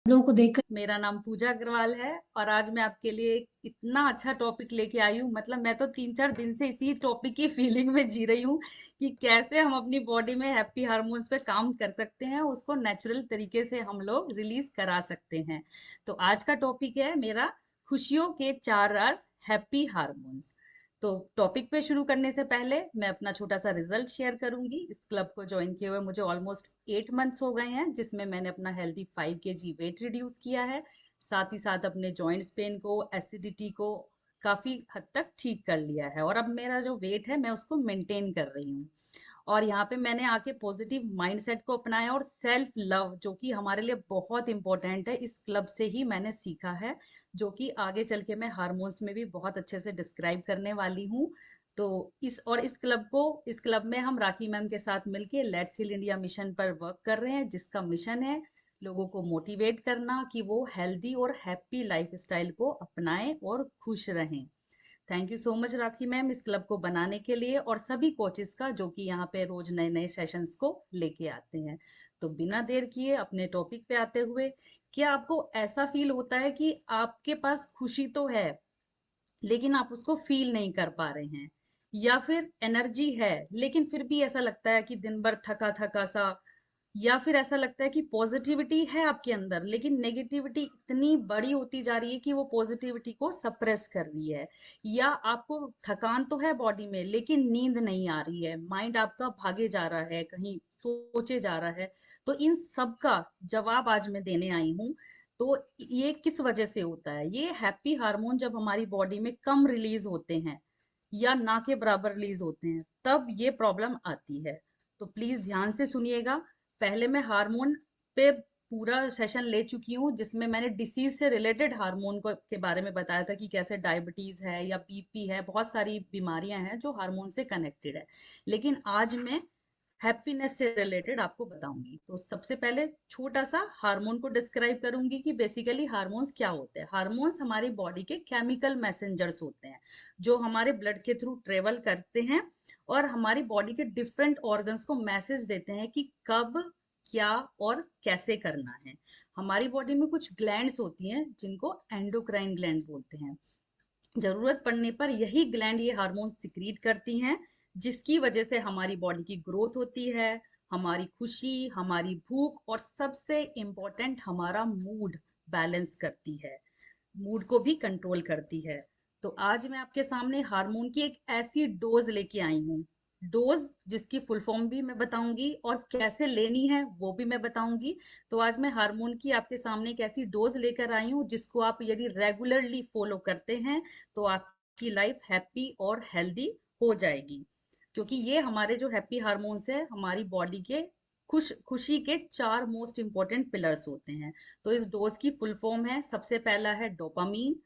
लोगों को देखकर। मेरा नाम पूजा अग्रवाल है और आज मैं आपके लिए एक इतना अच्छा टॉपिक लेके आई हूँ। मतलब मैं तो 3-4 दिन से इसी टॉपिक की फीलिंग में जी रही हूँ कि कैसे हम अपनी बॉडी में हैप्पी हार्मोन्स पे काम कर सकते हैं, उसको नेचुरल तरीके से हम लोग रिलीज करा सकते हैं। तो आज का टॉपिक है मेरा, खुशियों के 4 राज, हैप्पी हार्मोन्स। तो टॉपिक पे शुरू करने से पहले मैं अपना छोटा सा रिजल्ट शेयर करूंगी। इस क्लब को ज्वाइन किए हुए मुझे ऑलमोस्ट 8 मंथ्स हो गए हैं, जिसमें मैंने अपना हेल्दी 5 kg वेट रिड्यूस किया है। साथ ही साथ अपने जॉइंट्स पेन को, एसिडिटी को काफी हद तक ठीक कर लिया है और अब मेरा जो वेट है मैं उसको मेंटेन कर रही हूँ। और यहाँ पे मैंने आके पॉजिटिव माइंडसेट को अपनाया और सेल्फ लव, जो कि हमारे लिए बहुत इंपॉर्टेंट है, इस क्लब से ही मैंने सीखा है, जो कि आगे चल के मैं हार्मोन्स में भी बहुत अच्छे से डिस्क्राइब करने वाली हूँ। तो इस क्लब में हम राखी मैम के साथ मिलके लेट्स हील इंडिया मिशन पर वर्क कर रहे हैं, जिसका मिशन है लोगों को मोटिवेट करना कि वो हेल्दी और हैप्पी लाइफस्टाइल को अपनाएं और खुश रहें। Thank you so much rakhi ma'am इस क्लब को बनाने के लिए और सभी कोचेस का, जो कि यहाँ पे रोज नए नए सेशंस को लेके आते हैं। तो बिना देर किए अपने टॉपिक पे आते हुए, क्या आपको ऐसा फील होता है कि आपके पास खुशी तो है लेकिन आप उसको फील नहीं कर पा रहे हैं, या फिर एनर्जी है लेकिन फिर भी ऐसा लगता है कि दिन भर थका थका सा, या फिर ऐसा लगता है कि पॉजिटिविटी है आपके अंदर लेकिन नेगेटिविटी इतनी बड़ी होती जा रही है कि वो पॉजिटिविटी को सप्रेस कर रही है, या आपको थकान तो है बॉडी में लेकिन नींद नहीं आ रही है, माइंड आपका भागे जा रहा है, कहीं सोचे जा रहा है। तो इन सब का जवाब आज मैं देने आई हूँ। तो ये किस वजह से होता है? ये हैप्पी हार्मोन जब हमारी बॉडी में कम रिलीज होते हैं या ना के बराबर रिलीज होते हैं, तब ये प्रॉब्लम आती है। तो प्लीज ध्यान से सुनिएगा। पहले मैं हार्मोन पे पूरा सेशन ले चुकी हूँ, जिसमें मैंने डिसीज से रिलेटेड हार्मोन को के बारे में बताया था कि कैसे डायबिटीज है या बीपी है, बहुत सारी बीमारियां हैं जो हार्मोन से कनेक्टेड है। लेकिन आज मैं हैप्पीनेस से रिलेटेड आपको बताऊंगी। तो सबसे पहले छोटा सा हार्मोन को डिस्क्राइब करूंगी कि बेसिकली हार्मोन्स क्या होते हैं। हार्मोन्स हमारी बॉडी के केमिकल मैसेंजर्स होते हैं, जो हमारे ब्लड के थ्रू ट्रेवल करते हैं और हमारी बॉडी के डिफरेंट ऑर्गन्स को मैसेज देते हैं कि कब, क्या और कैसे करना है। हमारी बॉडी में कुछ ग्लैंड्स होती हैं जिनको एंडोक्राइन ग्लैंड बोलते हैं। जरूरत पड़ने पर यही ग्लैंड ये हार्मोन सिक्रीट करती हैं, जिसकी वजह से हमारी बॉडी की ग्रोथ होती है, हमारी खुशी, हमारी भूख और सबसे इम्पोर्टेंट हमारा मूड बैलेंस करती है, मूड को भी कंट्रोल करती है। तो आज मैं आपके सामने हार्मोन की एक ऐसी डोज लेके आई हूँ, डोज जिसकी फुल फॉर्म भी मैं बताऊंगी और कैसे लेनी है वो भी मैं बताऊंगी। तो आज मैं हार्मोन की आपके सामने एक ऐसी डोज लेकर आई हूँ जिसको आप यदि रेगुलरली फॉलो करते हैं तो आपकी लाइफ हैप्पी और हेल्दी हो जाएगी। क्योंकि ये हमारे जो हैप्पी हार्मोन्स है हमारी बॉडी के खुशी के 4 मोस्ट इंपॉर्टेंट पिलर्स होते हैं। तो इस डोज की फुल फॉर्म है, सबसे पहला है डोपामीन,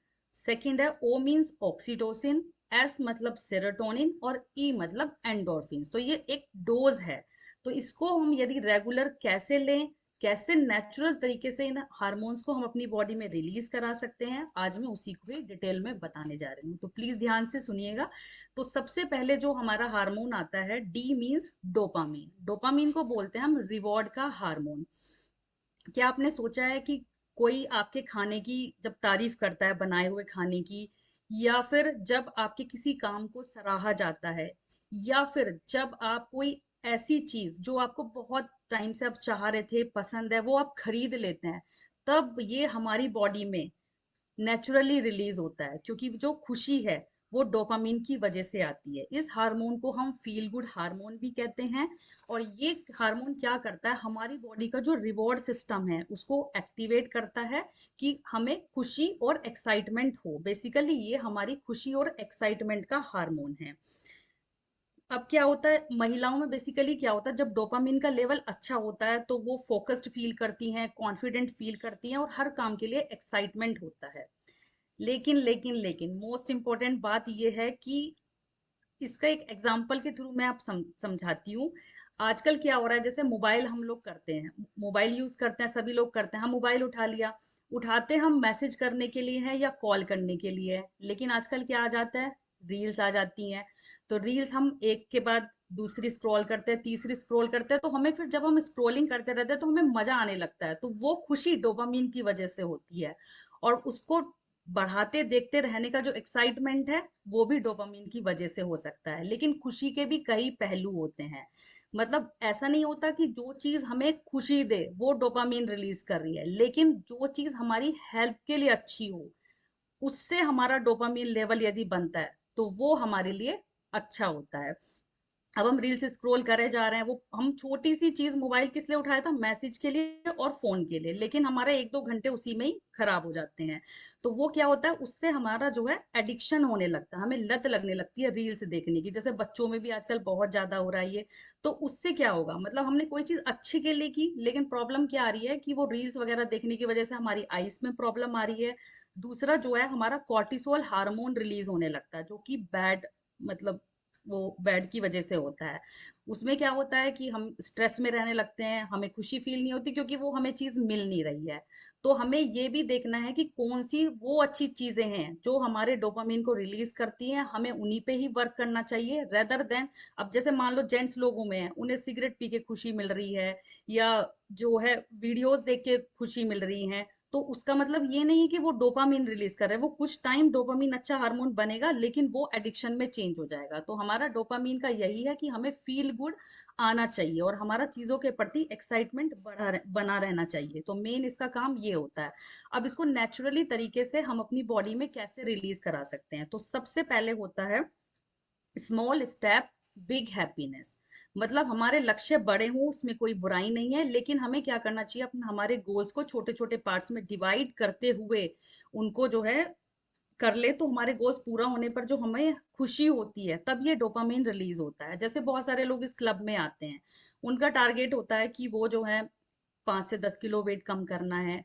सेकंड है ओ मीन्स ऑक्सीटोसिन, एस मतलब सेरोटोनिन और ई मतलब एंडोर्फिन। तो ये एक डोज है। तो इसको हम यदि रेगुलर कैसे लें, कैसे नेचुरल तरीके से इन हार्मोन्स को हम अपनी बॉडी में रिलीज करा सकते हैं, आज मैं उसी को ही डिटेल में बताने जा रही हूँ। तो प्लीज ध्यान से सुनिएगा। तो सबसे पहले जो हमारा हार्मोन आता है, डी मीन्स डोपामीन। डोपामीन को बोलते हैं हम रिवॉर्ड का हार्मोन। क्या आपने सोचा है कि कोई आपके खाने की जब तारीफ करता है, बनाए हुए खाने की, या फिर जब आपके किसी काम को सराहा जाता है, या फिर जब आप कोई ऐसी चीज जो आपको बहुत टाइम से आप चाह रहे थे, पसंद है, वो आप खरीद लेते हैं, तब ये हमारी बॉडी में नेचुरली रिलीज होता है, क्योंकि जो खुशी है वो डोपामिन की वजह से आती है। इस हार्मोन को हम फील गुड हार्मोन भी कहते हैं। और ये हार्मोन क्या करता है, हमारी बॉडी का जो रिवॉर्ड सिस्टम है उसको एक्टिवेट करता है कि हमें खुशी और एक्साइटमेंट हो। बेसिकली ये हमारी खुशी और एक्साइटमेंट का हार्मोन है। अब क्या होता है महिलाओं में, बेसिकली क्या होता है, जब डोपामिन का लेवल अच्छा होता है तो वो फोकस्ड फील करती हैं, कॉन्फिडेंट फील करती हैं और हर काम के लिए एक्साइटमेंट होता है। लेकिन मोस्ट इंपॉर्टेंट बात यह है कि इसका एक एग्जांपल के थ्रू मैं आप समझाती हूँ। आजकल क्या हो रहा है, जैसे मोबाइल हम लोग करते हैं, मोबाइल यूज करते हैं, सभी लोग करते हैं, हम मोबाइल उठा लिया, उठाते हम मैसेज करने के लिए है या कॉल करने के लिए है, लेकिन आजकल क्या आ जाता है, रील्स आ जाती हैं। तो रील्स हम एक के बाद दूसरी स्क्रॉल करते हैं, तीसरी स्क्रॉल करते हैं, तो हमें फिर जब हम स्क्रॉलिंग करते रहते हैं तो हमें मजा आने लगता है, तो वो खुशी डोपामीन की वजह से होती है। और उसको बढ़ाते देखते रहने का जो एक्साइटमेंट है वो भी डोपामीन की वजह से हो सकता है। लेकिन खुशी के भी कई पहलू होते हैं। मतलब ऐसा नहीं होता कि जो चीज हमें खुशी दे वो डोपामीन रिलीज कर रही है, लेकिन जो चीज हमारी हेल्थ के लिए अच्छी हो उससे हमारा डोपामीन लेवल यदि बनता है तो वो हमारे लिए अच्छा होता है। अब हम रील्स स्क्रॉल करे जा रहे हैं, वो हम छोटी सी चीज मोबाइल किस लिए उठाया था, मैसेज के लिए और फोन के लिए, लेकिन हमारे 1-2 घंटे उसी में ही खराब हो जाते हैं। तो वो क्या होता है, उससे हमारा जो है एडिक्शन होने लगता है, हमें लत लगने लगती है रील्स देखने की, जैसे बच्चों में भी आजकल बहुत ज्यादा हो रहा है ये। तो उससे क्या होगा, मतलब हमने कोई चीज अच्छे के लिए की, लेकिन प्रॉब्लम क्या आ रही है कि वो रील्स वगैरह देखने की वजह से हमारी आईज में प्रॉब्लम आ रही है। दूसरा जो है, हमारा कॉर्टिसोल हार्मोन रिलीज होने लगता है, जो कि बैड, मतलब वो बैड की वजह से होता है। उसमें क्या होता है कि हम स्ट्रेस में रहने लगते हैं, हमें खुशी फील नहीं होती क्योंकि वो हमें चीज मिल नहीं रही है। तो हमें ये भी देखना है कि कौन सी वो अच्छी चीजें हैं जो हमारे डोपामिन को रिलीज करती हैं, हमें उन्हीं पे ही वर्क करना चाहिए रेदर देन। अब जैसे मान लो जेंट्स लोगों में है, उन्हें सिगरेट पी के खुशी मिल रही है, या जो है वीडियोस देख के खुशी मिल रही है, तो उसका मतलब ये नहीं है कि वो डोपामिन रिलीज कर रहे हैं। वो कुछ टाइम डोपामिन अच्छा हार्मोन बनेगा, लेकिन वो एडिक्शन में चेंज हो जाएगा। तो हमारा डोपामिन का यही है कि हमें फील गुड आना चाहिए और हमारा चीजों के प्रति एक्साइटमेंट बना रहना चाहिए। तो मेन इसका काम ये होता है। अब इसको नेचुरली तरीके से हम अपनी बॉडी में कैसे रिलीज करा सकते हैं, तो सबसे पहले होता है स्मॉल स्टेप बिग हैप्पीनेस। मतलब हमारे लक्ष्य बड़े हों उसमें कोई बुराई नहीं है, लेकिन हमें क्या करना चाहिए, अपने हमारे गोल्स को छोटे छोटे पार्ट्स में डिवाइड करते हुए उनको जो है कर ले, तो हमारे गोल्स पूरा होने पर जो हमें खुशी होती है तब ये डोपामिन रिलीज होता है। जैसे बहुत सारे लोग इस क्लब में आते हैं, उनका टारगेट होता है कि वो जो है 5 से 10 किलो वेट कम करना है।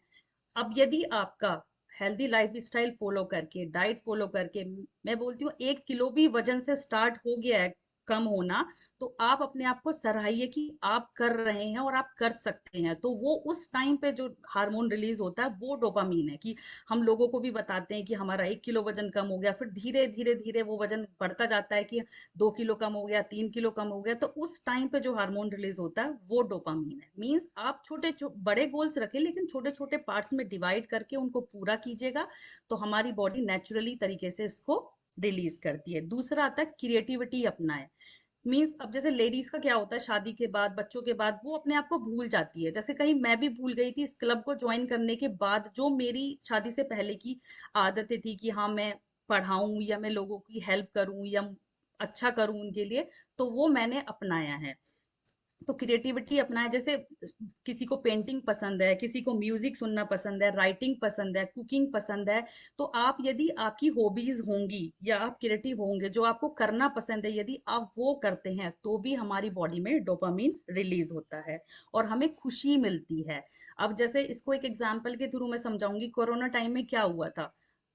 अब यदि आपका हेल्दी लाइफ स्टाइल फॉलो करके, डाइट फॉलो करके, मैं बोलती हूँ 1 किलो भी वजन से स्टार्ट हो गया है कम होना, तो आप अपने आप को सराहिए कि आप कर रहे हैं और आप कर सकते हैं। तो वो उस टाइम पे जो हार्मोन रिलीज होता है वो डोपामीन है, कि हम लोगों को भी बताते हैं कि हमारा 1 किलो वजन कम हो गया, फिर धीरे धीरे धीरे वो वजन बढ़ता जाता है कि 2 किलो कम हो गया, 3 किलो कम हो गया। तो उस टाइम पे जो हार्मोन रिलीज होता है वो डोपामीन है। मीन्स आप बड़े गोल्स रखें, लेकिन छोटे छोटे पार्ट्स में डिवाइड करके उनको पूरा कीजिएगा, तो हमारी बॉडी नेचुरली तरीके से इसको रिलीज करती है। दूसरा आता है क्रिएटिविटी अपनाएं। मीन्स अब जैसे लेडीज का क्या होता है, शादी के बाद, बच्चों के बाद वो अपने आप को भूल जाती है। जैसे कहीं मैं भी भूल गई थी इस क्लब को ज्वाइन करने के बाद, जो मेरी शादी से पहले की आदतें थी कि हाँ मैं पढ़ाऊं या मैं लोगों की हेल्प करूं या अच्छा करूं उनके लिए, तो वो मैंने अपनाया है। तो क्रिएटिविटी अपना है, जैसे किसी को पेंटिंग पसंद है, किसी को म्यूजिक सुनना पसंद है, राइटिंग पसंद है, कुकिंग पसंद है, तो आप यदि आपकी हॉबीज होंगी या आप क्रिएटिव होंगे, जो आपको करना पसंद है, यदि आप वो करते हैं तो भी हमारी बॉडी में डोपामिन रिलीज होता है और हमें खुशी मिलती है। अब जैसे इसको एक एग्जांपल के थ्रू मैं समझाऊंगी। कोरोना टाइम में क्या हुआ था,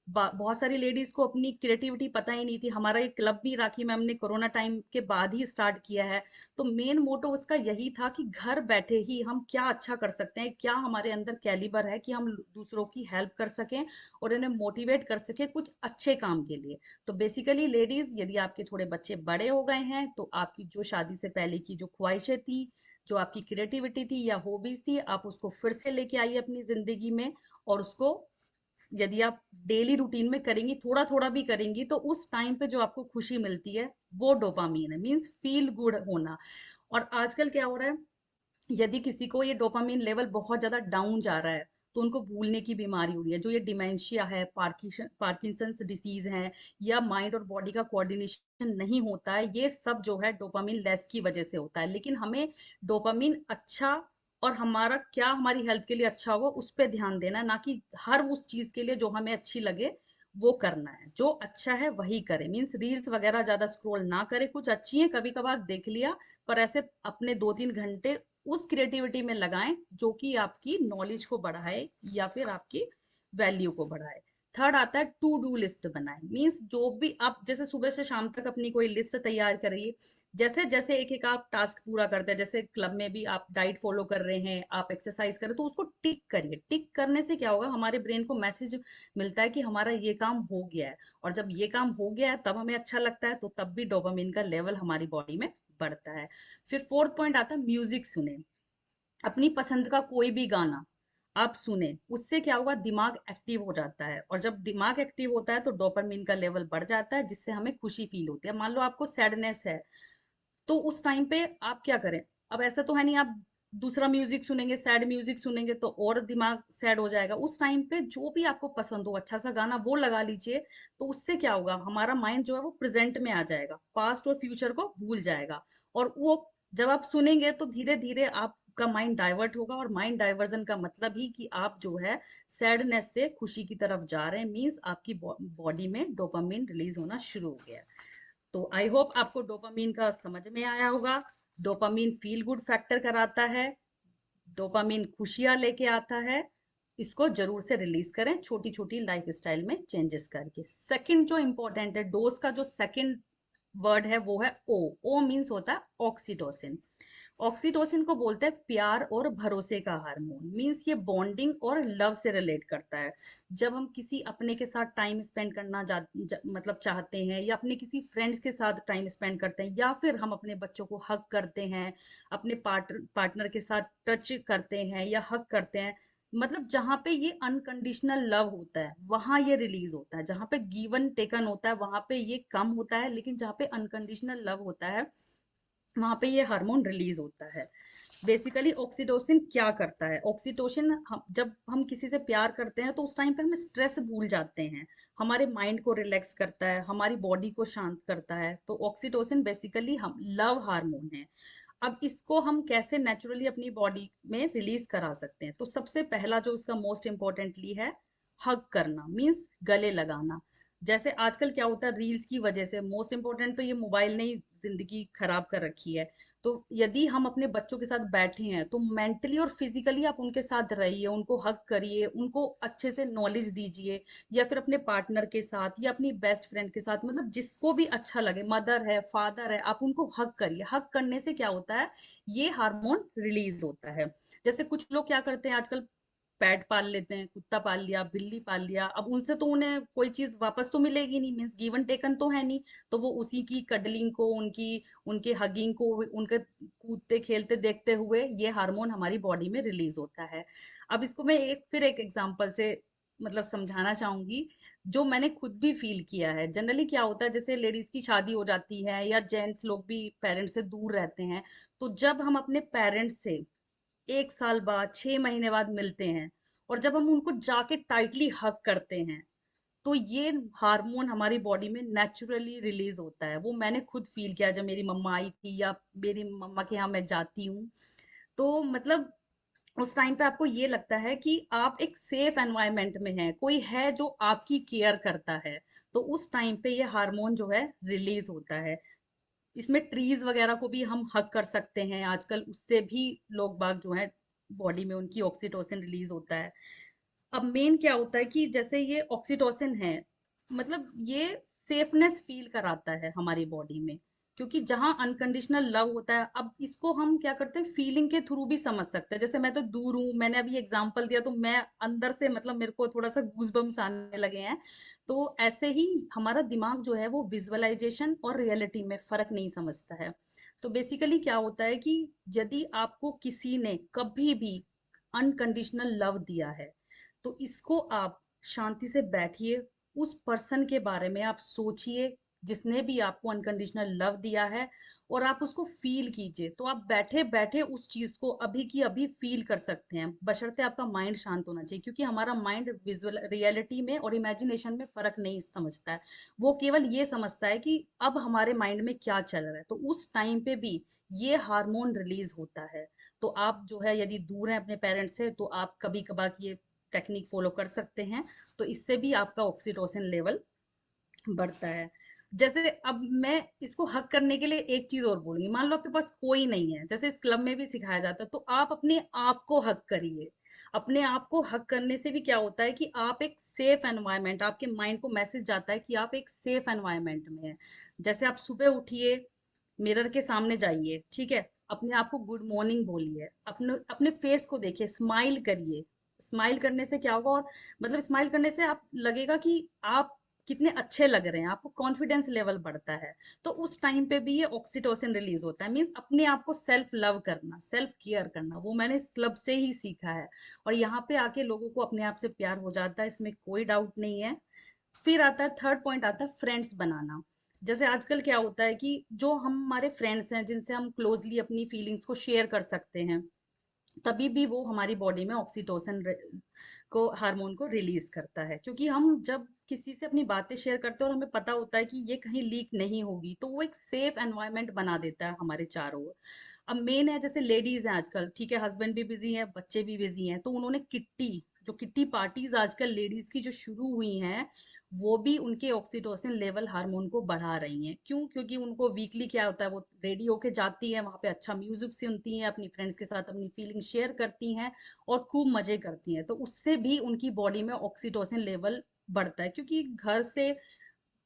बहुत सारी लेडीज को अपनी क्रिएटिविटी पता ही नहीं थी। हमारा एक क्लब भी राखी मैम ने कोरोना टाइम के बाद ही स्टार्ट किया है। तो मेन मोटो उसका यही था कि घर बैठे ही हम क्या अच्छा कर सकते हैं, क्या हमारे अंदर कैलिबर है कि हम दूसरों की हेल्प कर सकें और इन्हें मोटिवेट कर सकें कुछ अच्छे काम के लिए। तो बेसिकली लेडीज, यदि आपके थोड़े बच्चे बड़े हो गए हैं तो आपकी जो शादी से पहले की जो ख्वाहिशें थी, जो आपकी क्रिएटिविटी थी या हॉबीज थी, आप उसको फिर से लेके आइए अपनी जिंदगी में। और उसको यदि आप डेली रूटीन में करेंगी, थोड़ा थोड़ा भी करेंगी, तो उस टाइम पे जो आपको खुशी मिलती है वो डोपामीन है, मीन्स फील गुड होना। और आजकल क्या हो रहा है, यदि किसी को ये डोपामीन लेवल बहुत ज्यादा डाउन जा रहा है तो उनको भूलने की बीमारी हो रही है, जो ये डिमेंशिया है, पार्किंसंस डिसीज है, या माइंड और बॉडी का कोऑर्डिनेशन नहीं होता है, ये सब जो है डोपामीन लेस की वजह से होता है। लेकिन हमें डोपामीन अच्छा और हमारा क्या हमारी हेल्थ के लिए अच्छा होगा उस पर ध्यान देना है, ना कि हर उस चीज के लिए जो हमें अच्छी लगे वो करना है। जो अच्छा है वही करें, मीन्स रील्स वगैरह ज्यादा स्क्रॉल ना करें, कुछ अच्छी है कभी कभार देख लिया, पर ऐसे अपने 2-3 घंटे उस क्रिएटिविटी में लगाएं जो कि आपकी नॉलेज को बढ़ाए या फिर आपकी वैल्यू को बढ़ाए। थर्ड आता है टू डू लिस्ट बनाए। मीन्स जो भी आप जैसे सुबह से शाम तक अपनी कोई लिस्ट तैयार करिए, जैसे जैसे एक एक आप टास्क पूरा करते हैं, जैसे क्लब में भी आप डाइट फॉलो कर रहे हैं, आप एक्सरसाइज कर रहे हैं, तो उसको टिक करिए। टिक करने से क्या होगा, हमारे ब्रेन को मैसेज मिलता है कि हमारा ये काम हो गया है, और जब ये काम हो गया है तब हमें अच्छा लगता है, तो तब भी डोपामिन का लेवल हमारी बॉडी में बढ़ता है। फिर फोर्थ पॉइंट आता है म्यूजिक सुने, अपनी पसंद का कोई भी गाना आप सुने, उससे क्या होगा, दिमाग एक्टिव हो जाता है, और जब दिमाग एक्टिव होता है तो डोपामिन का लेवल बढ़ जाता है, जिससे हमें खुशी फील होती है। मान लो आपको सैडनेस है, तो उस टाइम पे आप क्या करें, अब ऐसा तो है नहीं आप दूसरा म्यूजिक सुनेंगे, सैड म्यूजिक सुनेंगे तो और दिमाग सैड हो जाएगा। उस टाइम पे जो भी आपको पसंद हो अच्छा सा गाना वो लगा लीजिए, तो उससे क्या होगा, हमारा माइंड जो है वो प्रेजेंट में आ जाएगा, पास्ट और फ्यूचर को भूल जाएगा। और वो जब आप सुनेंगे तो धीरे धीरे आपका माइंड डाइवर्ट होगा, और माइंड डाइवर्जन का मतलब ही कि आप जो है सैडनेस से खुशी की तरफ जा रहे हैं, मीन्स आपकी बॉडी में डोपामिन रिलीज होना शुरू हो गया है। तो आई होप आपको डोपामीन का समझ में आया होगा। डोपामीन फील गुड फैक्टर कराता है, डोपामीन खुशियां लेके आता है, इसको जरूर से रिलीज करें छोटी छोटी लाइफ स्टाइल में चेंजेस करके। सेकंड जो इंपॉर्टेंट है, डोज का जो सेकंड वर्ड है वो है ओ। ओ मीन्स होता है ऑक्सीटोसिन। ऑक्सीटोसिन को बोलते हैं प्यार और भरोसे का हार्मोन, मीन्स ये बॉन्डिंग और लव से रिलेट करता है। जब हम किसी अपने के साथ टाइम स्पेंड करना मतलब चाहते हैं, या अपने किसी फ्रेंड्स के साथ टाइम स्पेंड करते हैं, या फिर हम अपने बच्चों को हक करते हैं, अपने पार्टनर के साथ टच करते हैं या हक करते हैं, मतलब जहां पे ये अनकंडीशनल लव होता है वहां ये रिलीज होता है। जहां पे गिवन टेकन होता है वहां पे ये कम होता है, लेकिन जहां पे अनकंडीशनल लव होता है वहां पे ये हार्मोन रिलीज होता है। बेसिकली ऑक्सीटोसिन क्या करता है, ऑक्सीटोसिन जब हम किसी से प्यार करते हैं तो उस टाइम पे हम स्ट्रेस भूल जाते हैं, हमारे माइंड को रिलैक्स करता है, हमारी बॉडी को शांत करता है। तो ऑक्सीटोसिन बेसिकली हम लव हार्मोन है। अब इसको हम कैसे नेचुरली अपनी बॉडी में रिलीज करा सकते हैं, तो सबसे पहला जो इसका मोस्ट इंपॉर्टेंटली है, हग करना, मीन्स गले लगाना। जैसे आजकल क्या होता है, रील्स की वजह से, मोस्ट इंपॉर्टेंट तो ये मोबाइल ने ही जिंदगी खराब कर रखी है। तो यदि हम अपने बच्चों के साथ बैठे हैं तो मेंटली और फिजिकली आप उनके साथ रहिए, उनको हग करिए, उनको अच्छे से नॉलेज दीजिए, या फिर अपने पार्टनर के साथ या अपनी बेस्ट फ्रेंड के साथ, मतलब जिसको भी अच्छा लगे, मदर है फादर है, आप उनको हग करिए। हग करने से क्या होता है, ये हार्मोन रिलीज होता है। जैसे कुछ लोग क्या करते हैं आजकल, पेट पाल लेते हैं, कुत्ता पाल लिया, बिल्ली पाल लिया, अब उनसे तो उन्हें कोई चीज वापस तो मिलेगी नहीं, मीन्स गिवन टेकन तो है नहीं, तो वो उसी की कडलिंग को, उनकी उनके हगिंग को, उनके कूदते खेलते देखते हुए ये हार्मोन हमारी बॉडी में रिलीज होता है। अब इसको मैं फिर एक एग्जांपल से मतलब समझाना चाहूंगी, जो मैंने खुद भी फील किया है। जनरली क्या होता है, जैसे लेडीज की शादी हो जाती है या जेंट्स लोग भी पेरेंट्स से दूर रहते हैं, तो जब हम अपने पेरेंट्स से 1 साल बाद 6 महीने बाद मिलते हैं, और जब हम उनको जाके टाइटली हग करते हैं, तो ये हार्मोन हमारी बॉडी में नेचुरली रिलीज होता है। वो मैंने खुद फील किया जब मेरी मम्मा आई थी, या मेरी मम्मा के यहाँ मैं जाती हूँ, तो मतलब उस टाइम पे आपको ये लगता है कि आप एक सेफ एनवायरनमेंट में हैं, कोई है जो आपकी केयर करता है। तो उस टाइम पे ये हार्मोन जो है रिलीज होता है। इसमें ट्रीज वगैरह को भी हम हग कर सकते हैं आजकल, उससे भी लोग बाग जो है बॉडी में उनकी ऑक्सीटोसिन रिलीज होता है। अब मेन क्या होता है कि जैसे ये ऑक्सीटोसिन है, मतलब ये सेफनेस फील कराता है हमारी बॉडी में, क्योंकि जहां अनकंडीशनल लव होता है, अब इसको हम क्या करते हैं, फीलिंग के थ्रू भी समझ सकते हैं। जैसे मैं तो दूर हूं, मैंने अभी एग्जांपल दिया तो मैं अंदर से मतलब मेरे को थोड़ा सा गूजबम्स आने लगे हैं। तो ऐसे ही हमारा दिमाग जो है वो विजुअलाइजेशन और रियलिटी में फर्क नहीं समझता है। तो बेसिकली क्या होता है कि यदि आपको किसी ने कभी भी अनकंडीशनल लव दिया है, तो इसको आप शांति से बैठिए, उस पर्सन के बारे में आप सोचिए जिसने भी आपको अनकंडीशनल लव दिया है, और आप उसको फील कीजिए। तो आप बैठे बैठे उस चीज को अभी की अभी फील कर सकते हैं, बशर्ते आपका माइंड शांत होना चाहिए, क्योंकि हमारा माइंड विजुअल रियलिटी में और इमेजिनेशन में फर्क नहीं समझता है। वो केवल ये समझता है कि अब हमारे माइंड में क्या चल रहा है, तो उस टाइम पे भी ये हार्मोन रिलीज होता है। तो आप जो है यदि दूर हैं अपने पेरेंट्स से, तो आप कभी कभार ये टेक्निक फॉलो कर सकते हैं, तो इससे भी आपका ऑक्सीटोसिन लेवल बढ़ता है। जैसे अब मैं इसको हक करने के लिए एक चीज और बोलूंगी, मान लो आपके पास कोई नहीं है, जैसे इस क्लब में भी सिखाया जाता है, तो आप अपने आप को हक करिए। अपने आप को हक करने से भी क्या होता है कि आप एक सेफ एनवायरनमेंट, आपके माइंड को मैसेज जाता है कि आप एक सेफ एनवायरनमेंट में हैं। जैसे आप सुबह उठिए, मिरर के सामने जाइए, ठीक है, अपने आप को गुड मॉर्निंग बोलिए, अपने अपने फेस को देखिए, स्माइल करिए। स्माइल करने से क्या होगा, और मतलब स्माइल करने से आप लगेगा कि आप कितने अच्छे लग रहे हैं, आपको कॉन्फिडेंस लेवल बढ़ता है। तो उस टाइम पे भी ये ऑक्सीटोसिन रिलीज होता है, मीन्स अपने आप को सेल्फ लव करना, सेल्फ केयर करना, वो मैंने इस क्लब से ही सीखा है। और यहाँ पे आके लोगों को अपने आप से प्यार हो जाता है, इसमें कोई डाउट नहीं है। फिर आता है थर्ड पॉइंट, आता है फ्रेंड्स बनाना। जैसे आजकल क्या होता है कि जो हम हमारे फ्रेंड्स हैं जिनसे हम क्लोजली अपनी फीलिंग्स को शेयर कर सकते हैं, तभी भी वो हमारी बॉडी में ऑक्सीटोसिन को हार्मोन को रिलीज करता है। क्योंकि हम जब किसी से अपनी बातें शेयर करते हैं और हमें पता होता है कि ये कहीं लीक नहीं होगी, तो वो एक सेफ एनवायरनमेंट बना देता है हमारे चारों ओर। अब मेन है, जैसे लेडीज हैं आजकल, ठीक है, हस्बैंड भी बिजी है, बच्चे भी बिजी हैं, तो उन्होंने किट्टी, जो किट्टी पार्टीज आजकल लेडीज की जो शुरू हुई हैं, वो भी उनके ऑक्सीटोसिन लेवल हार्मोन को बढ़ा रही हैं। क्यों? क्योंकि उनको वीकली क्या होता है, वो रेडी होके जाती है, वहां पे अच्छा म्यूजिक सुनती हैं, अपनी फ्रेंड्स के साथ अपनी फीलिंग शेयर करती हैं और खूब मजे करती हैं। तो उससे भी उनकी बॉडी में ऑक्सीटोसिन लेवल बढ़ता है, क्योंकि घर से,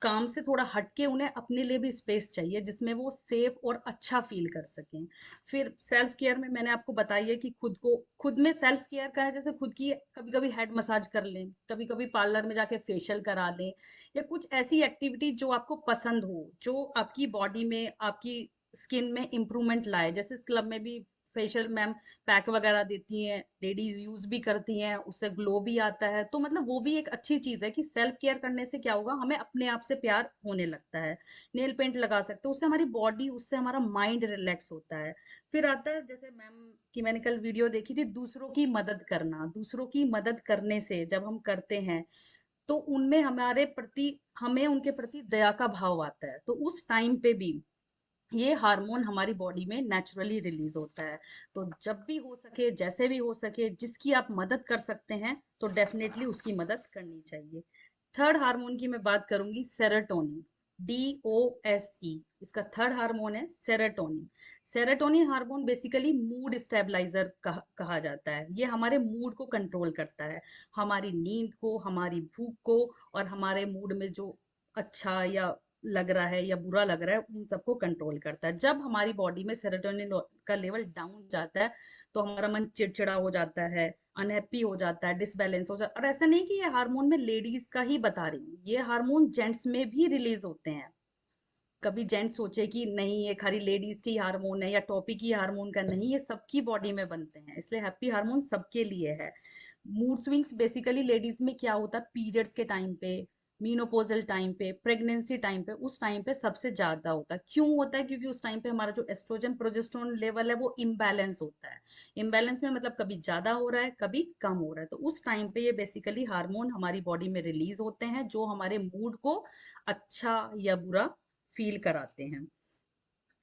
काम से थोड़ा हटके उन्हें अपने लिए भी स्पेस चाहिए जिसमें वो सेफ और अच्छा फील कर सकें। फिर सेल्फ केयर में मैंने आपको बताई है कि खुद को, खुद में सेल्फ केयर करें, जैसे खुद की कभी कभी हेड मसाज कर लें, कभी कभी पार्लर में जाके फेशियल करा लें, या कुछ ऐसी एक्टिविटी जो आपको पसंद हो, जो आपकी बॉडी में, आपकी स्किन में इम्प्रूवमेंट लाए। जैसे इस क्लब में भी फेशियल मैम पैक वगैरह देती हैं, लेडीज यूज भी करती हैं, उससे ग्लो भी आता है। तो मतलब वो भी एक अच्छी चीज है कि सेल्फ केयर करने से क्या होगा, हमें अपने आप से प्यार होने लगता है। नेल पेंट लगा सकते हो, उससे हमारी बॉडी, उससे हमारा माइंड रिलैक्स होता है। फिर आता है, जैसे मैम की मैंने कल वीडियो देखी थी, दूसरों की मदद करना। दूसरों की मदद करने से जब हम करते हैं, तो उनमें हमारे प्रति, हमें उनके प्रति दया का भाव आता है। तो उस टाइम पे भी ये हार्मोन हमारी बॉडी में नेचुरली रिलीज होता है। तो जब भी हो सके, जैसे भी हो सके, जिसकी आप मदद कर सकते हैं, तो डेफिनेटली उसकी मदद करनी चाहिए। थर्ड हार्मोन की मैं बात करूंगी, सेरोटोनिन, DOSE, इसका थर्ड हार्मोन है serotonin. Serotonin hormone basically mood stabiliser कहा जाता है। ये हमारे मूड को कंट्रोल करता है, हमारी नींद को, हमारी भूख को, और हमारे मूड में जो अच्छा या लग रहा है या बुरा लग रहा है, उन सबको कंट्रोल करता है। जब हमारी बॉडी में सेरोटोनिन का लेवल डाउन जाता है, तो हमारा मन चिड़चिड़ा हो जाता है, अनहैप्पी हो जाता है, डिसबैलेंस हो जाता है। और ऐसा नहीं कि ये हार्मोन मैं लेडीज का ही बता रही हूँ, ये हार्मोन जेंट्स में भी रिलीज होते हैं। कभी जेंट्स सोचे कि नहीं ये खाली लेडीज की हार्मोन है या टॉपिक की हार्मोन का, नहीं, ये सबकी बॉडी में बनते हैं, इसलिए हैप्पी हार्मोन सबके लिए है। मूड स्विंग्स बेसिकली लेडीज में क्या होता है, पीरियड्स के टाइम पे, मीनोपोजल टाइम पे, प्रेगनेंसी टाइम पे, उस टाइम पे सबसे ज्यादा होता है। क्यों होता है? क्योंकि उस टाइम पे हमारा जो एस्ट्रोजन प्रोजेस्टेरोन लेवल है वो इम्बैलेंस होता है। इम्बैलेंस में मतलब कभी ज्यादा हो रहा है, कभी कम हो रहा है। तो उस टाइम पे ये बेसिकली हार्मोन हमारी बॉडी में रिलीज होते हैं, जो हमारे मूड को अच्छा या बुरा फील कराते हैं।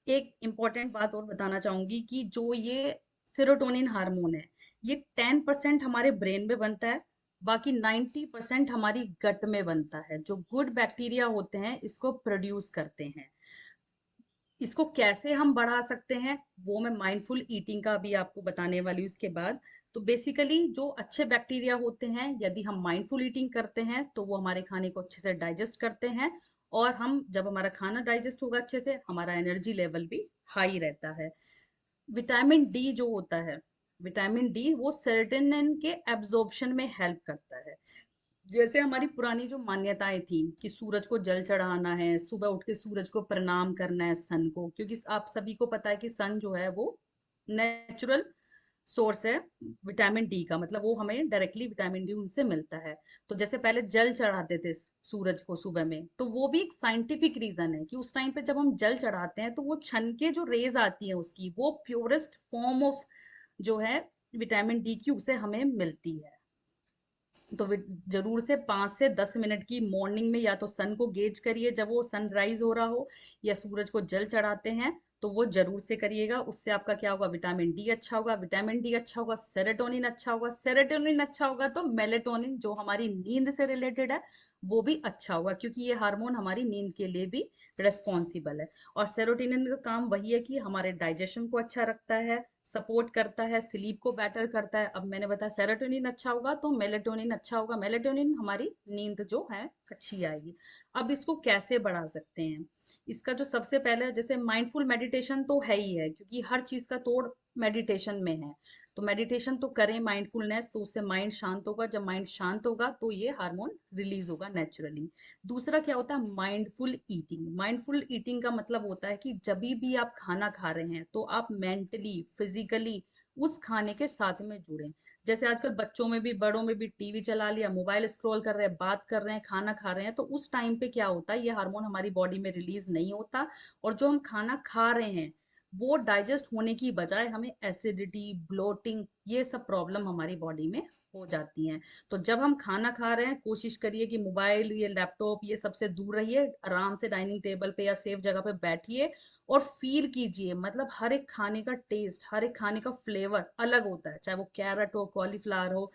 एक इम्पॉर्टेंट बात और बताना चाहूंगी कि जो ये सेरोटोनिन हार्मोन है, ये 10% हमारे ब्रेन में बनता है, बाकी 90% हमारी गट में बनता है। जो गुड बैक्टीरिया होते हैं इसको प्रोड्यूस करते हैं। इसको कैसे हम बढ़ा सकते हैं, वो मैं माइंडफुल ईटिंग का भी आपको बताने वाली हूँ इसके बाद। तो बेसिकली जो अच्छे बैक्टीरिया होते हैं, यदि हम माइंडफुल ईटिंग करते हैं, तो वो हमारे खाने को अच्छे से डाइजेस्ट करते हैं। और हम, जब हमारा खाना डाइजेस्ट होगा अच्छे से, हमारा एनर्जी लेवल भी हाई रहता है। विटामिन डी जो होता है, विटामिन डी वो सेरोटोनिन के एब्जॉर्प्शन में हेल्प करता है। जैसे हमारी पुरानी जो मान्यताएं थी कि सूरज को जल चढ़ाना है, सुबह उठ के सूरज को प्रणाम करना है, सन को, क्योंकि आप सभी को पता है कि सन जो है वो नेचुरल सोर्स है विटामिन डी का, मतलब वो हमें डायरेक्टली विटामिन डी उनसे मिलता है। तो जैसे पहले जल चढ़ाते थे सूरज को सुबह में, तो वो भी एक साइंटिफिक रीजन है कि उस टाइम पे जब हम जल चढ़ाते हैं, तो वो छन के जो रेज आती है उसकी, वो प्योरेस्ट फॉर्म ऑफ जो है विटामिन डी की, उसे हमें मिलती है। तो जरूर से 5 से 10 मिनट की मॉर्निंग में या तो सन को गेज करिए जब वो सनराइज हो रहा हो, या सूरज को जल चढ़ाते हैं, तो वो जरूर से करिएगा। उससे आपका क्या होगा, विटामिन डी अच्छा होगा, विटामिन डी अच्छा होगा, सेरोटोनिन अच्छा होगा, सेरोटोनिन अच्छा होगा तो मेलेटोनिन जो हमारी नींद से रिलेटेड है वो भी अच्छा होगा, क्योंकि ये हार्मोन हमारी नींद के लिए भी रेस्पॉन्सिबल है। और सेरोटोनिन का काम वही है कि हमारे डाइजेशन को अच्छा रखता है, सपोर्ट करता है, स्लीप को बेटर करता है। अब मैंने बताया सेरोटोनिन अच्छा होगा तो मेलेटोनिन अच्छा होगा, मेलेटोनिन हमारी नींद जो है अच्छी आएगी। अब इसको कैसे बढ़ा सकते हैं? इसका जो सबसे पहले, जैसे माइंडफुल मेडिटेशन तो है ही है, क्योंकि हर चीज का तोड़ मेडिटेशन में है। तो मेडिटेशन तो करें, माइंडफुलनेस, तो उससे माइंड शांत होगा। जब माइंड शांत होगा तो ये हार्मोन रिलीज होगा नेचुरली। दूसरा क्या होता है, माइंडफुल ईटिंग। माइंडफुल ईटिंग का मतलब होता है कि जब भी आप खाना खा रहे हैं तो आप मेंटली, फिजिकली उस खाने के साथ में जुड़ें। जैसे आजकल बच्चों में भी बड़ों में भी टीवी चला लिया, मोबाइल स्क्रॉल कर रहे हैं, बात कर रहे हैं, खाना खा रहे हैं, तो उस टाइम पे क्या होता है, ये हार्मोन हमारी बॉडी में रिलीज नहीं होता। और जो हम खाना खा रहे हैं वो डाइजेस्ट होने की बजाय हमें एसिडिटी, ब्लोटिंग, ये सब प्रॉब्लम हमारी बॉडी में हो जाती हैं। तो जब हम खाना खा रहे हैं कोशिश करिए कि मोबाइल, ये लैपटॉप, ये सबसे दूर रहिए। आराम से डाइनिंग टेबल पे या सेफ जगह पे बैठिए और फील कीजिए। मतलब हर एक खाने का टेस्ट, हर एक खाने का फ्लेवर अलग होता है, चाहे वो कैरेट हो, कॉलीफ्लावर हो।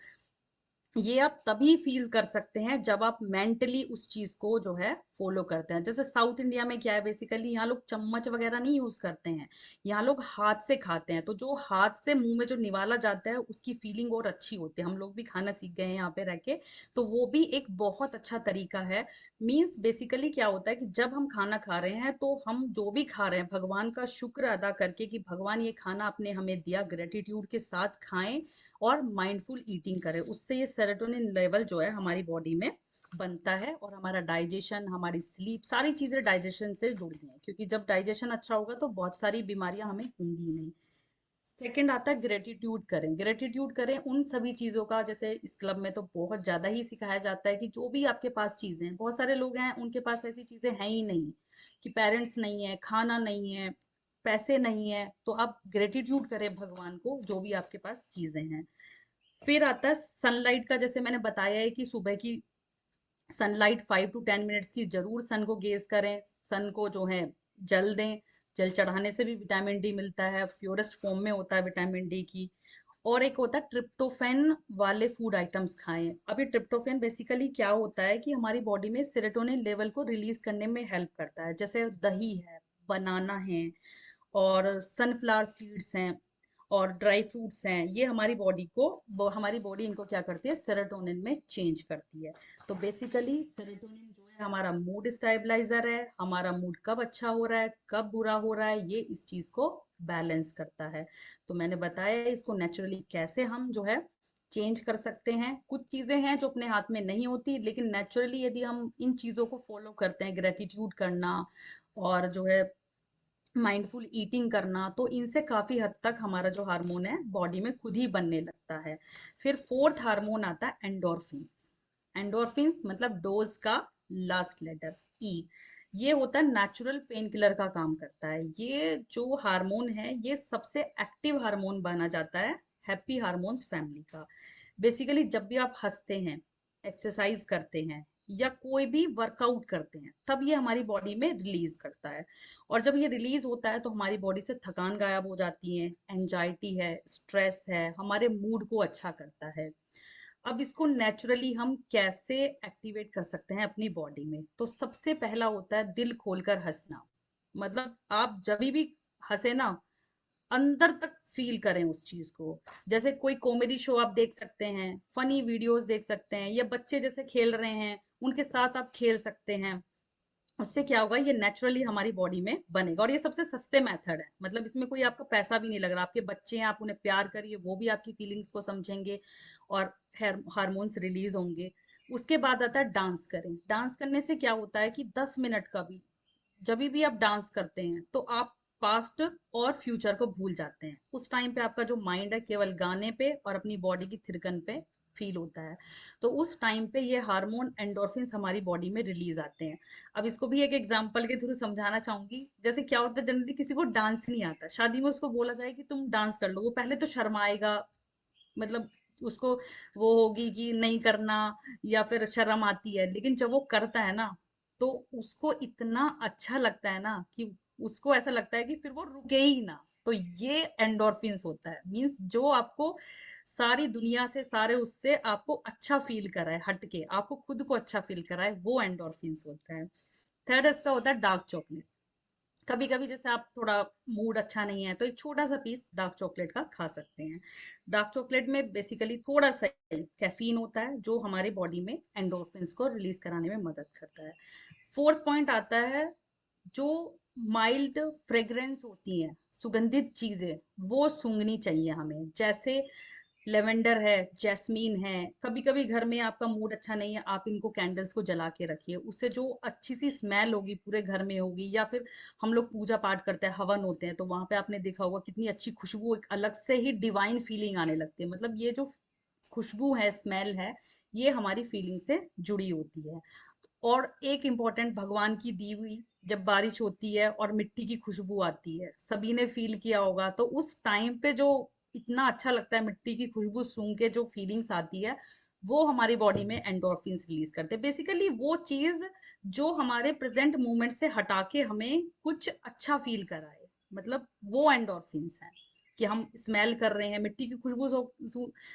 ये आप तभी फील कर सकते हैं जब आप मेंटली उस चीज को जो है फॉलो करते हैं। जैसे साउथ इंडिया में क्या है, बेसिकली यहाँ लोग चम्मच वगैरह नहीं यूज करते हैं, यहाँ लोग हाथ से खाते हैं। तो जो हाथ से मुंह में जो निवाला जाता है उसकी फीलिंग और अच्छी होती है। हम लोग भी खाना सीख गए हैं यहाँ पे रह के, तो वो भी एक बहुत अच्छा तरीका है। मीन्स बेसिकली क्या होता है कि जब हम खाना खा रहे हैं तो हम जो भी खा रहे हैं भगवान का शुक्र अदा करके कि भगवान ये खाना आपने हमें दिया, ग्रेटिट्यूड के साथ खाएं और माइंडफुल ईटिंग करें। उससे ये सेरोटोनिन लेवल जो है हमारी बॉडी में बनता है और हमारा डाइजेशन, हमारी स्लीप, सारी चीजें डाइजेशन से जुड़ी हैं, क्योंकि जब डाइजेशन अच्छा होगा तो बहुत सारी बीमारियां हमें होंगी नहीं। सेकंड आता है ग्रेटिट्यूड करें। ग्रेटिट्यूड करें उन सभी चीजों का, जैसे इस क्लब में तो बहुत ज्यादा ही सिखाया जाता है कि जो भी आपके पास चीजें हैं, बहुत सारे लोग हैं उनके पास ऐसी चीजें हैं ही नहीं, कि पेरेंट्स नहीं है, खाना नहीं है, पैसे नहीं है, तो आप ग्रेटिट्यूड करें भगवान को जो भी आपके पास चीजें हैं। फिर आता है सनलाइट का। जैसे मैंने बताया है कि सुबह की सनलाइट 5 to 10 मिनट्स की जरूर सन को गेज करें, सन को जो है जल दें। जल चढ़ाने से भी विटामिन डी मिलता है, प्योरेस्ट फॉर्म में होता है विटामिन डी की। और एक होता है ट्रिप्टोफैन वाले फूड आइटम्स खाएं। अब ये ट्रिप्टोफैन बेसिकली क्या होता है कि हमारी बॉडी में सेरोटोनिन लेवल को रिलीज करने में हेल्प करता है। जैसे दही है, बनाना है, और सनफ्लावर सीड्स हैं, और ड्राई फ्रूट्स हैं, ये हमारी बॉडी को, वो हमारी बॉडी इनको क्या करती है, सेरोटोनिन में चेंज करती है। तो बेसिकली सेरोटोनिन जो है हमारा मूड स्टेबलाइजर है। हमारा मूड कब अच्छा हो रहा है, कब बुरा हो रहा है, ये इस चीज को बैलेंस करता है। तो मैंने बताया इसको नेचुरली कैसे हम जो है चेंज कर सकते हैं। कुछ चीजें हैं जो अपने हाथ में नहीं होती, लेकिन नेचुरली यदि हम इन चीजों को फॉलो करते हैं, ग्रेटिट्यूड करना और जो है माइंडफुल ईटिंग करना, तो इनसे काफी हद तक हमारा जो हार्मोन है बॉडी में खुद ही बनने लगता है। फिर फोर्थ हार्मोन आता है एंडोर्फिन्स। एंडोर्फिन्स मतलब डोज का लास्ट लेटर ई। ये होता है नेचुरल पेन किलर का काम करता है। ये जो हार्मोन है ये सबसे एक्टिव हार्मोन माना जाता है हैप्पी हार्मोन्स फैमिली का। बेसिकली जब भी आप हंसते हैं, एक्सरसाइज करते हैं या कोई भी वर्कआउट करते हैं, तब ये हमारी बॉडी में रिलीज करता है। और जब ये रिलीज होता है तो हमारी बॉडी से थकान गायब हो जाती है, एंजाइटी है, स्ट्रेस है, हमारे मूड को अच्छा करता है। अब इसको नेचुरली हम कैसे एक्टिवेट कर सकते हैं अपनी बॉडी में, तो सबसे पहला होता है दिल खोलकर हंसना। मतलब आप जब भी हंसे ना, अंदर तक फील करें उस चीज को। जैसे कोई कॉमेडी शो आप देख सकते हैं, फनी वीडियोस देख सकते हैं, या बच्चे जैसे खेल रहे हैं उनके साथ आप खेल सकते हैं। उससे क्या होगा, ये नेचुरली हमारी बॉडी में बनेगा। और ये सबसे सस्ते मेथड है, मतलब इसमें कोई आपका पैसा भी नहीं लग रहा। आपके बच्चे हैं, आप उन्हें प्यार करिए, वो भी आपकी फीलिंग्स को समझेंगे और हार्मोन्स रिलीज होंगे। उसके बाद आता है डांस करें। डांस करने से क्या होता है कि 10 मिनट का भी जब भी आप डांस करते हैं तो आप पास्ट और फ्यूचर को भूल जाते हैं। उस टाइम पे आपका जो माइंड है केवल गाने पे और अपनी बॉडी की थिरकन पे फील होता है। तो उस टाइम पे ये हार्मोन एंडोर्फिन्स हमारी बॉडी में रिलीज आते हैं। अब इसको भी एक एग्जांपल के थ्रू समझाना चाहूंगी। जैसे क्या होता है, जनरली किसी को डांस नहीं आता, शादी में उसको बोला जाए कि तुम डांस कर लो, वो पहले तो शर्माएगा, मतलब उसको वो होगी कि नहीं करना, या फिर शर्म आती है। लेकिन जब वो करता है ना तो उसको इतना अच्छा लगता है ना कि उसको ऐसा लगता है कि फिर वो रुके ही ना। तो ये एंडोर्फिन्स होता है, मीन्स जो आपको सारी दुनिया से, सारे उससे आपको अच्छा फील कराए, हटके आपको खुद को अच्छा फील कराए, वो एंडोर्फिन्स होता है। थर्ड इसका होता है डार्क चॉकलेट। कभी कभी जैसे आप थोड़ा मूड अच्छा नहीं है तो एक छोटा सा पीस डार्क चॉकलेट का खा सकते हैं। डार्क चॉकलेट में बेसिकली थोड़ा सा कैफीन होता है जो हमारी बॉडी में एंडोर्फिन्स को रिलीज कराने में मदद करता है। फोर्थ पॉइंट आता है जो माइल्ड फ्रेग्रेंस होती है, सुगंधित चीजें वो सूंघनी चाहिए हमें, जैसे लेवेंडर है, जैस्मीन है। कभी कभी घर में आपका मूड अच्छा नहीं है, आप इनको कैंडल्स को जला के रखिए, उससे जो अच्छी सी स्मेल होगी पूरे घर में होगी। या फिर हम लोग पूजा पाठ करते हैं, हवन होते हैं, तो वहां पे आपने देखा होगा कितनी अच्छी खुशबू, एक अलग से ही डिवाइन फीलिंग आने लगती है। मतलब ये जो खुशबू है, स्मेल है, ये हमारी फीलिंग से जुड़ी होती है। और एक इम्पॉर्टेंट, भगवान की दी हुई जब बारिश होती है और मिट्टी की खुशबू आती है, सभी ने फील किया होगा, तो उस टाइम पे जो इतना अच्छा लगता है, मिट्टी की खुशबू सूंघ के जो फीलिंग्स आती है, वो हमारी बॉडी में एंडोर्फिन्स रिलीज करते हैं। बेसिकली वो चीज जो हमारे प्रेजेंट मोमेंट से हटा के हमें कुछ अच्छा फील कराए, मतलब वो एंडोर्फिन्स है। कि हम स्मेल कर रहे हैं मिट्टी की खुशबू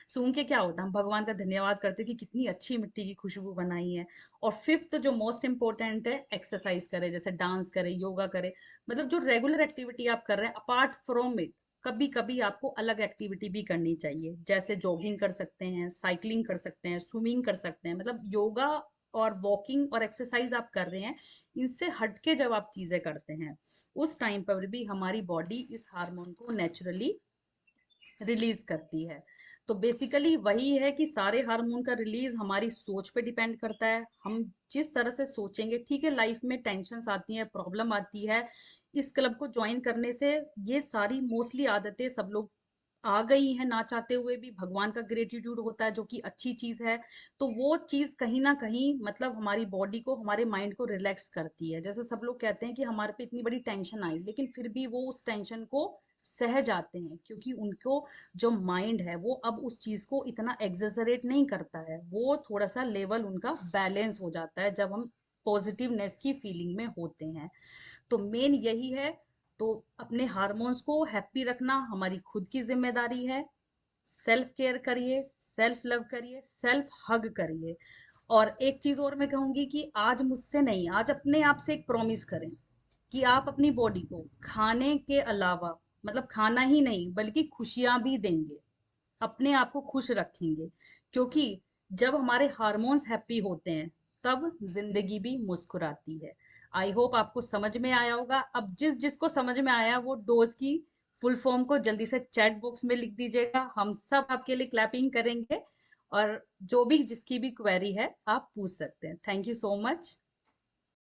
सूंघ के, क्या होता है, हम भगवान का धन्यवाद करते हैं कि कितनी अच्छी मिट्टी की खुशबू बनाई है। और फिफ्थ जो मोस्ट इंपॉर्टेंट है, एक्सरसाइज करें, जैसे डांस करें, योगा करें। मतलब जो रेगुलर एक्टिविटी आप कर रहे हैं, अपार्ट फ्रॉम इट, कभी कभी आपको अलग एक्टिविटी भी करनी चाहिए, जैसे जॉगिंग कर सकते हैं, साइकिलिंग कर सकते हैं, स्विमिंग कर सकते हैं। मतलब योगा और वॉकिंग और एक्सरसाइज आप कर रहे हैं, इनसे हटके जब आप चीजें करते हैं, उस टाइम पर भी हमारी बॉडी इस हार्मोन को नेचुरली रिलीज करती है। तो बेसिकली वही है कि सारे हार्मोन का रिलीज हमारी सोच पे डिपेंड करता है। हम जिस तरह से सोचेंगे, ठीक है, लाइफ में टेंशन आती है, प्रॉब्लम आती है, इस क्लब को ज्वाइन करने से ये सारी मोस्टली आदतें सब लोग आ गई हैं ना चाहते हुए भी। भगवान का ग्रेटिट्यूड होता है, जो कि अच्छी चीज है। तो वो चीज कहीं ना कहीं मतलब हमारी बॉडी को, हमारे माइंड को रिलैक्स करती है। जैसे सब लोग कहते हैं कि हमारे पे इतनी बड़ी टेंशन आई, लेकिन फिर भी वो उस टेंशन को सह जाते हैं, क्योंकि उनको जो माइंड है वो अब उस चीज को इतना एग्जेजरेट नहीं करता है, वो थोड़ा सा लेवल उनका बैलेंस हो जाता है जब हम पॉजिटिवनेस की फीलिंग में होते हैं। तो मेन यही है। तो अपने हार्मोन्स को हैप्पी रखना हमारी खुद की जिम्मेदारी है। सेल्फ केयर करिए, सेल्फ लव करिए, सेल्फ हग करिए। और एक चीज और मैं कहूंगी कि आज मुझसे नहीं, आज अपने आप से एक प्रॉमिस करें कि आप अपनी बॉडी को खाने के अलावा, मतलब खाना ही नहीं बल्कि खुशियां भी देंगे, अपने आप को खुश रखेंगे। क्योंकि जब हमारे हार्मोन्स हैप्पी होते हैं, तब जिंदगी भी मुस्कुराती है। आई होप आपको समझ में आया होगा। अब जिस जिसको समझ में आया, वो डोज की फुल फॉर्म को जल्दी से चैट बॉक्स में लिख दीजिएगा, हम सब आपके लिए क्लैपिंग करेंगे। और जो भी जिसकी भी क्वेरी है, आप पूछ सकते हैं। Thank you so much.